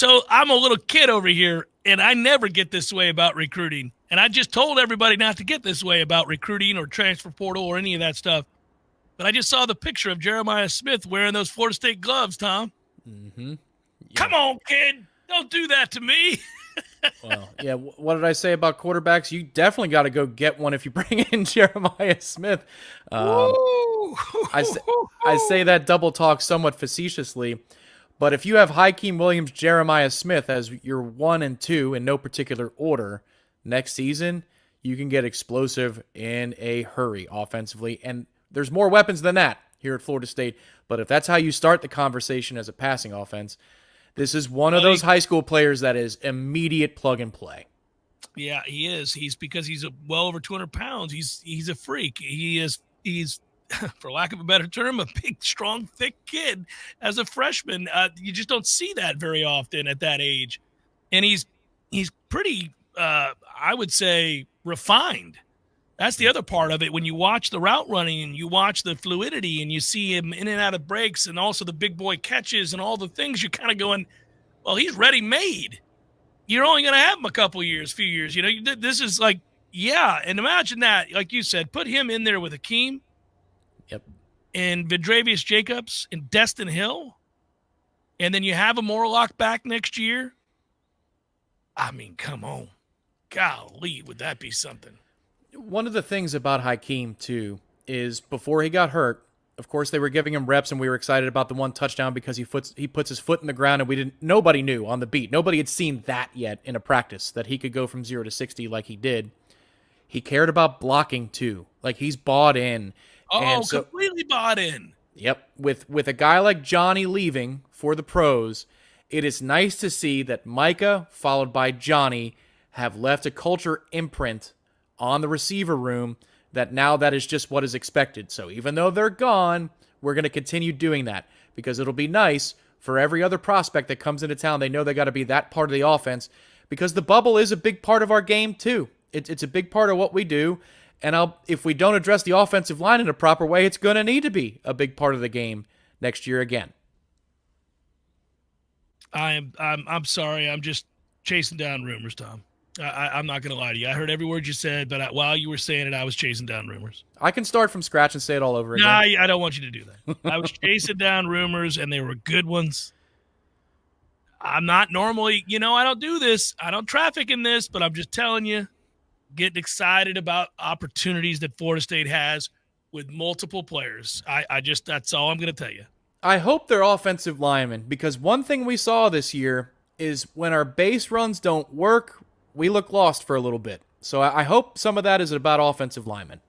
So I'm a little kid over here, and I never get this way about recruiting. And I just told everybody not to get this way about recruiting or transfer portal or any of that stuff. But I just saw the picture of Jeremiah Smith wearing those Florida State gloves, Tom. Mm-hmm. Yeah. Come on, kid. Don't do that to me. Well, yeah. What did I say about quarterbacks? You definitely got to go get one if you bring in Jeremiah Smith. Um, Woo! I say, I say that double talk somewhat facetiously, but if you have Hakeem Williams, Jeremiah Smith as your 1 and 2 in no particular order next season, you can get explosive in a hurry offensively. And there's more weapons than that here at Florida State. But if that's how you start the conversation as a passing offense, this is one of those high school players that is immediate plug and play. Yeah, he is. He's because he's well over 200 pounds. He's a freak. He's for lack of a better term, a big, strong, thick kid as a freshman. You just don't see that very often at that age. And he's pretty, I would say, refined. That's the other part of it. When you watch the route running and you watch the fluidity and you see him in and out of breaks and also the big boy catches and all the things, you're kind of going, well, he's ready made. You're only going to have him a couple years, few years. You know, this is like, yeah. And imagine that, like you said, put him in there with Akeem. Yep. And Vidravius Jacobs and Destin Hill. And then you have a Morlock back next year. I mean, come on. Golly, would that be something? One of the things about Hakeem, too, is before he got hurt, of course, they were giving him reps, and we were excited about the one touchdown because he puts his foot in the ground, and nobody knew on the beat. Nobody had seen that yet in a practice, that he could go from 0 to 60 like he did. He cared about blocking, too. Like, he's bought in. Oh, so, completely bought in. Yep. With a guy like Johnny leaving for the pros, it is nice to see that Micah, followed by Johnny, have left a culture imprint on the receiver room that is just what is expected. So even though they're gone, we're going to continue doing that because it'll be nice for every other prospect that comes into town. They know they got to be that part of the offense because the bubble is a big part of our game too. It's a big part of what we do. And if we don't address the offensive line in a proper way, it's going to need to be a big part of the game next year again. I'm sorry. I'm just chasing down rumors, Tom. I'm not going to lie to you. I heard every word you said, but while you were saying it, I was chasing down rumors. I can start from scratch and say it all over again. Nah, I don't want you to do that. I was chasing down rumors, and they were good ones. I'm not normally, I don't do this. I don't traffic in this, but I'm just telling you, getting excited about opportunities that Florida State has with multiple players. That's all I'm going to tell you. I hope they're offensive linemen because one thing we saw this year is when our base runs don't work, we look lost for a little bit. So I hope some of that is about offensive linemen.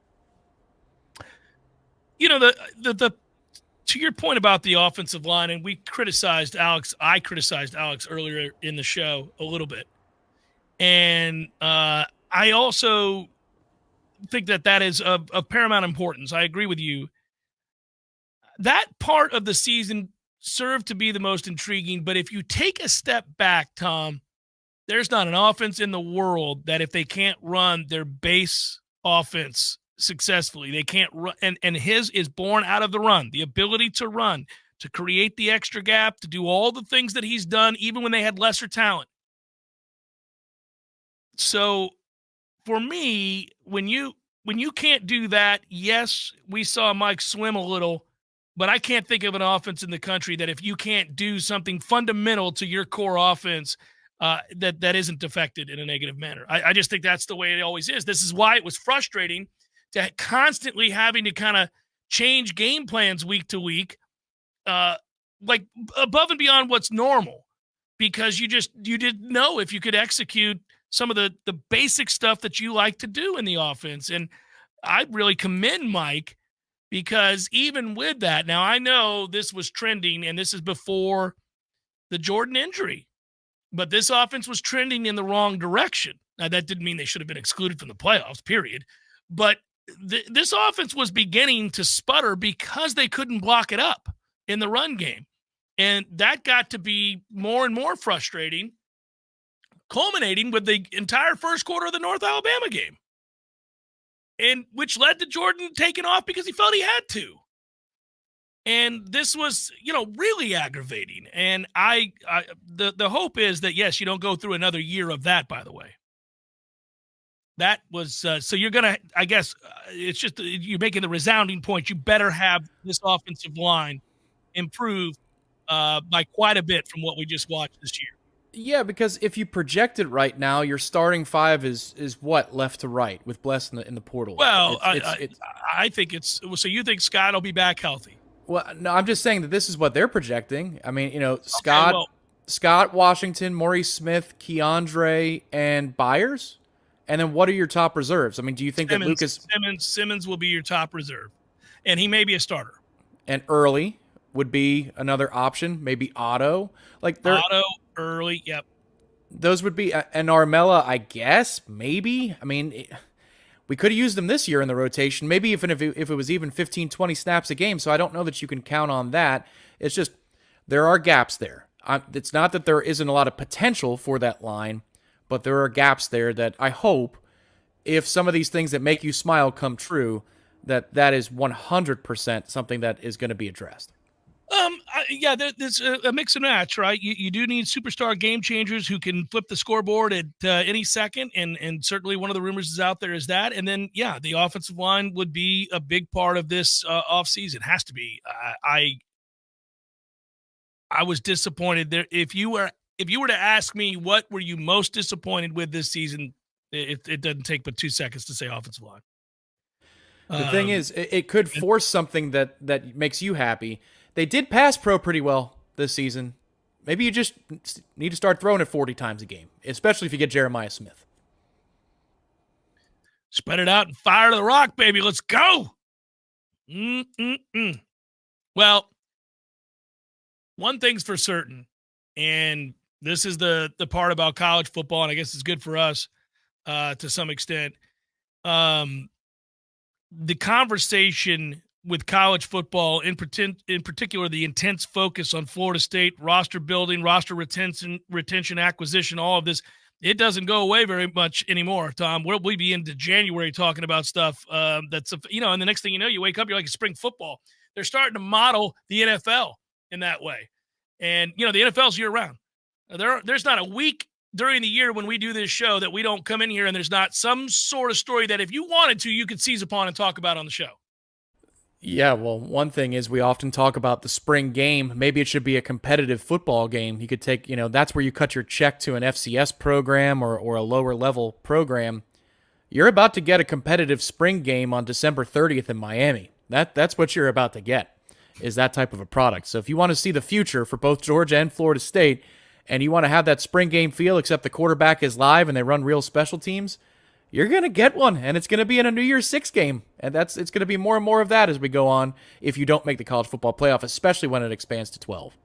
The to your point about the offensive line, and I criticized Alex earlier in the show a little bit. And I also think that is of paramount importance. I agree with you. That part of the season served to be the most intriguing, but if you take a step back, Tom, there's not an offense in the world that if they can't run their base offense successfully, they can't run. And his is born out of the run, the ability to run, to create the extra gap, to do all the things that he's done, even when they had lesser talent. So for me, when you can't do that, yes, we saw Mike swim a little, but I can't think of an offense in the country that if you can't do something fundamental to your core offense, that isn't affected in a negative manner. I just think that's the way it always is. This is why it was frustrating to constantly having to kind of change game plans week to week, like above and beyond what's normal, because you didn't know if you could execute some of the basic stuff that you like to do in the offense. And I really commend Mike because even with that, now I know this was trending and this is before the Jordan injury, but this offense was trending in the wrong direction. Now, that didn't mean they should have been excluded from the playoffs, period. But this offense was beginning to sputter because they couldn't block it up in the run game. And that got to be more and more frustrating, culminating with the entire first quarter of the North Alabama game, and which led to Jordan taking off because he felt he had to. And this was, really aggravating. And the hope is that, yes, you don't go through another year of that, by the way. That was so you're gonna. I guess it's just you're making the resounding point. You better have this offensive line improve by quite a bit from what we just watched this year. Yeah, because if you project it right now, your starting five is what left to right with Bless in the portal. Well, It's I think it's so. You think Scott will be back healthy? well, no, I'm just saying that this is what they're projecting. I mean, Okay, well, Scott Washington, Maurice Smith, Keandre, and Byers. And then what are your top reserves? I mean, do you think that Simmons will be your top reserve, and he may be a starter. and Early would be another option? Maybe Otto, like they're Otto early, yep. those would be and Armella, I guess. Maybe. I mean, we could have used them this year in the rotation. Maybe even if it was even 15, 20 snaps a game. So I don't know that you can count on that. It's just there are gaps there. It's not that there isn't a lot of potential for that line, but there are gaps there that I hope, if some of these things that make you smile come true, that is 100% something that is going to be addressed. Yeah, there's a mix and match, right? You do need superstar game changers who can flip the scoreboard at any second, and certainly one of the rumors is out there is that. And then, yeah, the offensive line would be a big part of this offseason. Has to be. I was disappointed there. If you were to ask me what were you most disappointed with this season, it doesn't take but 2 seconds to say offensive line. The thing is, it could force something that makes you happy. They did pass pro pretty well this season. Maybe you just need to start throwing it 40 times a game, especially if you get Jeremiah Smith. Spread it out and fire to the rock, baby. Let's go. Mm-mm-mm. Well, one thing's for certain, and this is the part about college football, and I guess it's good for us to some extent. The conversation with college football, in particular, the intense focus on Florida State roster building, roster retention, acquisition, all of this, it doesn't go away very much anymore, Tom. We'll be into January talking about stuff and the next thing you know, you wake up, you're like spring football. They're starting to model the NFL in that way. And, the NFL's year-round. There's not a week during the year when we do this show that we don't come in here and there's not some sort of story that if you wanted to, you could seize upon and talk about on the show. Yeah, well, one thing is we often talk about the spring game. Maybe it should be a competitive football game. You could take, that's where you cut your check to an FCS program or a lower level program. You're about to get a competitive spring game on December 30th in Miami. That's what you're about to get, is that type of a product. So if you want to see the future for both Georgia and Florida State, and you want to have that spring game feel, except the quarterback is live and they run real special teams, you're going to get one, and it's going to be in a New Year's Six game. And it's going to be more and more of that as we go on if you don't make the college football playoff, especially when it expands to 12.